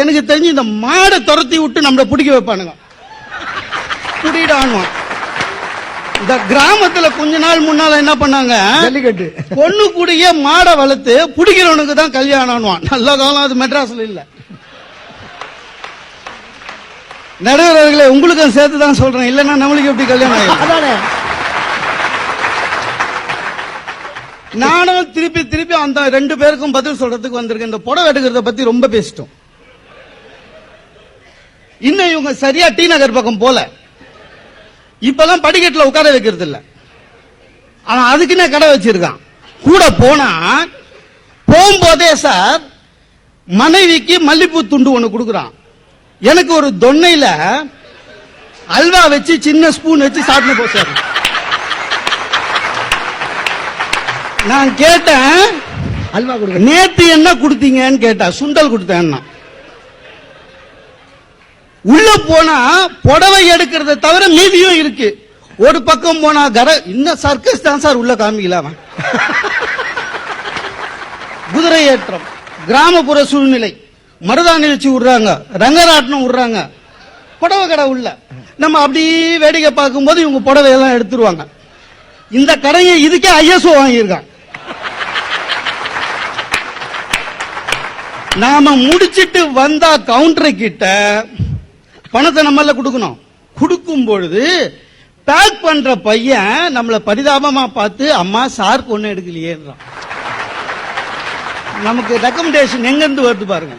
எனக்கு தெரிஞ்சு இந்த மாடை துரத்தி விட்டு நம்மள பிடிக்க வைப்பானுங்க. புடிடானுவான். இந்த கிராமத்துல கொஞ்ச நாள் முன்னால என்ன பண்ணாங்க, பொண்ணு கூடிய மாடை வளர்த்து பிடிக்கிறவனுக்கு தான் கல்யாணம். நல்ல காலம் அது மெட்ராஸ்ல இல்ல. நடுவர்களே, உங்களுக்கும் சேர்த்து தான் சொல்றேன், இல்லன்னா நம்மளுக்கு எப்படி கல்யாணம் ஆகும்? நானும் திருப்பி திருப்பி அந்த 2 பேருக்கும் பதில் சொல்றதுக்கு வந்திருக்கேன். இந்த புடவை எடுக்கிறத பத்தி ரொம்ப பேசிட்டோம். இன்னும் இவங்க சரியா டி நகர் பக்கம் போல. இப்பெல்லாம் படிக்கட்டுல உட்கார வைக்கிறது இல்ல. அவன் அதுக்குன்னே கடை வச்சிருக்கான். கூட போனா போகும்போதே சார் மனைவிக்கு மல்லிப்பூ துண்டு ஒண்ணு கொடுக்குறான். எனக்கு ஒரு தொன்னையில அல்வா வச்சு சின்ன ஸ்பூன் வச்சு சாப்பிட்டு போசாரு. நான் கேட்டேன், அல்வா கொடுக்க நேத்து என்ன கொடுத்தீங்கன்னு கேட்டா, சுண்டல் கொடுத்தேன். உள்ள போனா புடவை எடுக்கிறத தவிர மீதியும் இருக்கு. ஒரு பக்கம் போனா இன்னும் சர்க்கஸ் தான் சார் உள்ள காமிக்கல. குதிரை ஏற்றம், கிராமப்புற சூழ்நிலை, மருதாணி வச்சு விடுறாங்க, ரங்கராட்டனம் விடுறாங்க, புடவை கடை உள்ள. நம்ம அப்படியே வேடிக்கை பார்க்கும் போது இவங்க புடவை எல்லாம் எடுத்துருவாங்க. இந்த கடையை இதுக்கே ஐஎஸ்ஓ வாங்கியிருக்காங்க. நாம முடிச்சிட்டு வந்தா கவுண்டர் கிட்ட பணத்தை நம்மள கொடுக்கணும். கொடுக்கும் பொழுது பேக் பண்ற பையன் நம்மள பரிதாபமா பார்த்து, அம்மா சார் பொண்ணு எடுக்கலையேன்றான். நமக்கு ரெக்கமெண்டேஷன் எங்க இருந்து வருது பாருங்க.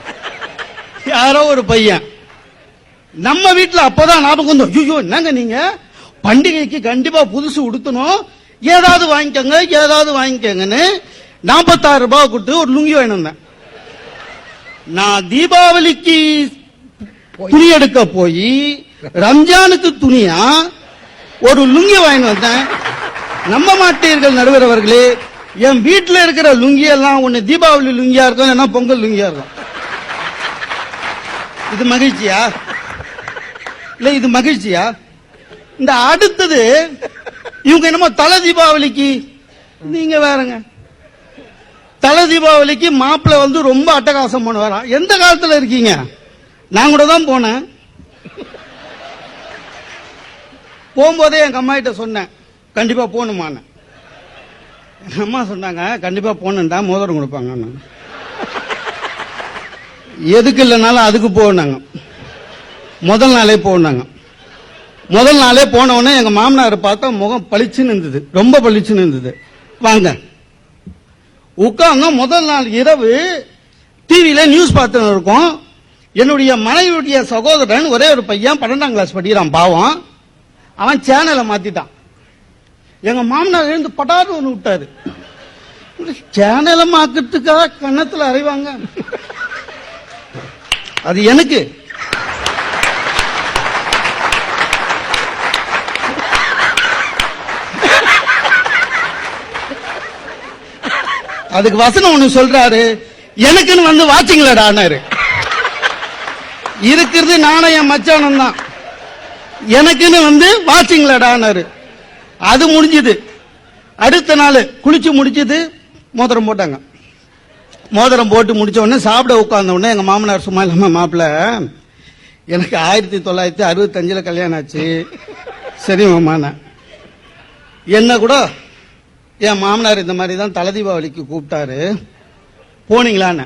யாரோ ஒரு பையன் நம்ம வீட்டுல அப்பதான் ஞாபகம் வந்தோம், ஐயோ என்னங்க நீங்க பண்டிகைக்கு கண்டிப்பா புதுசு உடுத்தணும், ஏதாவது வாங்கிக்கங்க ஏதாவது வாங்கிக்கங்கன்னு 46 ரூபாய் கொடுத்து ஒரு லுங்கி வாங்கி வந்தேன். நான் தீபாவளிக்கு துணி எடுக்க போய் ரம்ஜானுக்கு துணியா ஒரு லுங்கி வாங்கி வந்தேன். நம்ப மாட்டீர்கள் நடுவர் அவர்களே, என் வீட்டில் இருக்கிற லுங்கி எல்லாம் ஒன்னு தீபாவளி லுங்கியா இருக்கும், என்ன பொங்கல் லுங்கியா இருக்கும். இது மகிழ்ச்சியா? இல்ல இது மகிழ்ச்சியா? இந்த அடுத்தது இவங்க என்னமோ தலை தீபாவளிக்கு, நீங்க வேறங்க. தலை தீபாவளிக்கு மாப்பிள்ள வந்து ரொம்ப அட்டகாசம் பண்ணுவாராம். எந்த காலத்துல இருக்கீங்க? நான் கூட தான் போனேன். போகும்போதே எங்க அம்மா கிட்ட சொன்னேன், கண்டிப்பா போகணுமான்னு. எங்க அம்மா சொன்னாங்க, கண்டிப்பா போகணுண்டா, மோதிரம் கொடுப்பாங்க. எதுக்கு இல்லைனாலும் அதுக்கு போனாங்க. முதல் நாளே போனாங்க. முதல் நாளே போனவொடனே எங்க மாமனார் பார்த்தா முகம் பளிச்சுன்னு இருந்தது, ரொம்ப பளிச்சுன்னு இருந்தது. வாங்க உட்காங்க. முதல் நாள் இரவு டிவியில நியூஸ் பார்த்து இருக்கோம். என்னுடைய மனைவியுடைய சகோதரன் ஒரே ஒரு பையன் 12ஆம் கிளாஸ் படிக்கிறான், பாவம். அவன் சேனலை மாத்திட்டான். எங்க மாமனார் எழுந்து பட்டாரு ஒன்று விட்டாரு. சேனலை மாக்கிறதுக்காக கன்னத்துல அறைவாங்க. அது எனக்கு அதுக்கு வசனம் ஒண்ணு சொல்றாரு, எனக்குன்னு வந்து வாட்சிங்களடானாரு. இருக்கிறது நாணயம் மச்சானம் தான், எனக்குன்னு வந்து வாட்சிங்களடானாரு. அது முடிஞ்சது. அடுத்த நாள் குளிச்சு முடிச்சது, மோதிரம் போட்டாங்க. மோதிரம் போட்டு முடிச்ச உடனே சாப்பிட உட்கார்ந்த உடனே எங்க மாமனார் சும்மா இல்லாம, மாப்பிள்ள எனக்கு 1965 கல்யாணம் ஆச்சு. சரி மாமா, என்ன கூட என் மாமனார் இந்த மாதிரி தான் தலை தீபாவளிக்கு கூப்பிட்டாரு, போனீங்களான்னு.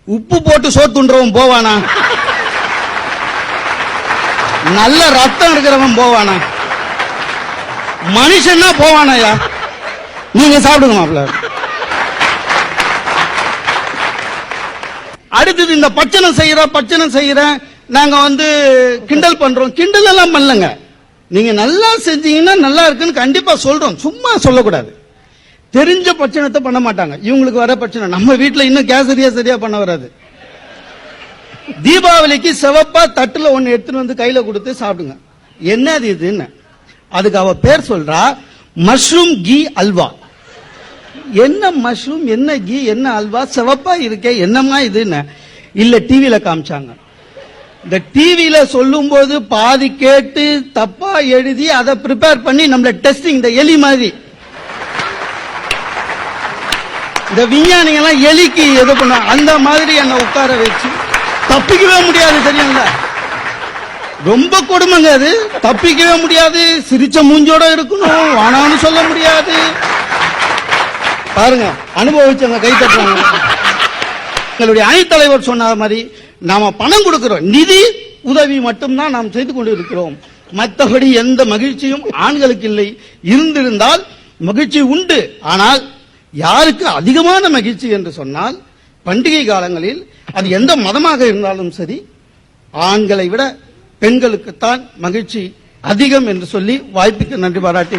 உப்பு போட்டு சோத்துன்றவன் போவானா? நல்ல ரத்தம் இருக்கிறவன் போவானா? மனுஷன்னா போவானாயா? நீங்க சாப்பிடுங்க மாப்பிள்ள. அடுத்தது இந்த பச்சனை செய்யற நாங்க வந்து கிண்டல் பண்றோம். கிண்டல் எல்லாம் பண்ணலங்க. நீங்க நல்லா செஞ்சீங்கன்னா நல்லா இருக்குன்னு கண்டிப்பா சொல்றோம், சும்மா சொல்லக்கூடாது. தெரிஞ்ச பட்சணத்தை பண்ண மாட்டாங்க. இவங்களுக்கு வர பிரச்சனை, நம்ம வீட்டுல இன்னும் கேசரியா சரியா பண்ண வராது. தீபாவளிக்கு சிவப்பா தட்டுல ஒண்ணு எடுத்துட்டு வந்து கையில கொடுத்து சாப்பிடுங்க. என்னது இதுன்னு அதுக்கு அவ பேர் சொல்றா, மஷ்ரூம் கீ அல்வா. என்ன மஷ்ரூம், என்ன கீ, என்ன அல்வா, சிவப்பா இருக்கே, என்னமா இதுன்னு. இல்ல டிவியில காமிச்சாங்க. இந்த டிவியில சொல்லும் போது பாதி கேட்டு தப்பா எழுதி அதை ப்ரிப்பேர் பண்ணி நம்மள டெஸ்டிங், இந்த எலி மாதிரி இந்த விஞ்ஞானிகள் எல்லாம் எலிக்கு எது பண்ண அந்த மாதிரி என்ன உட்கார வச்சு தப்பிக்கவே முடியாது. தெரியுங்களா? ரொம்ப கொடுமைங்க அது. தப்பிக்கவே முடியாது. சிரிச்ச மூஞ்சோட இருக்கணும், வானான்னு சொல்ல முடியாது. பாருங்க, அனுபவிச்சவங்க கை தட்டுறாங்க. எங்களுடைய அணித்தலைவர் சொன்ன மாதிரி நாம பணம் கொடுக்கிறோம், நிதி உதவி மட்டும்தான் நாம் செய்து கொண்டு இருக்கிறோம். மற்றபடி எந்த மகிழ்ச்சியும் ஆண்களுக்கு இல்லை. இருந்திருந்தால் மகிழ்ச்சி உண்டு. ஆனால் யாருக்கு அதிகமான மகிழ்ச்சி என்று சொன்னால் பண்டிகை காலங்களில் அது எந்த மதமாக இருந்தாலும் சரி, ஆண்களை விட பெண்களுக்குத்தான் மகிழ்ச்சி அதிகம் என்று சொல்லி வாய்ப்புக்கு நன்றி பாராட்டி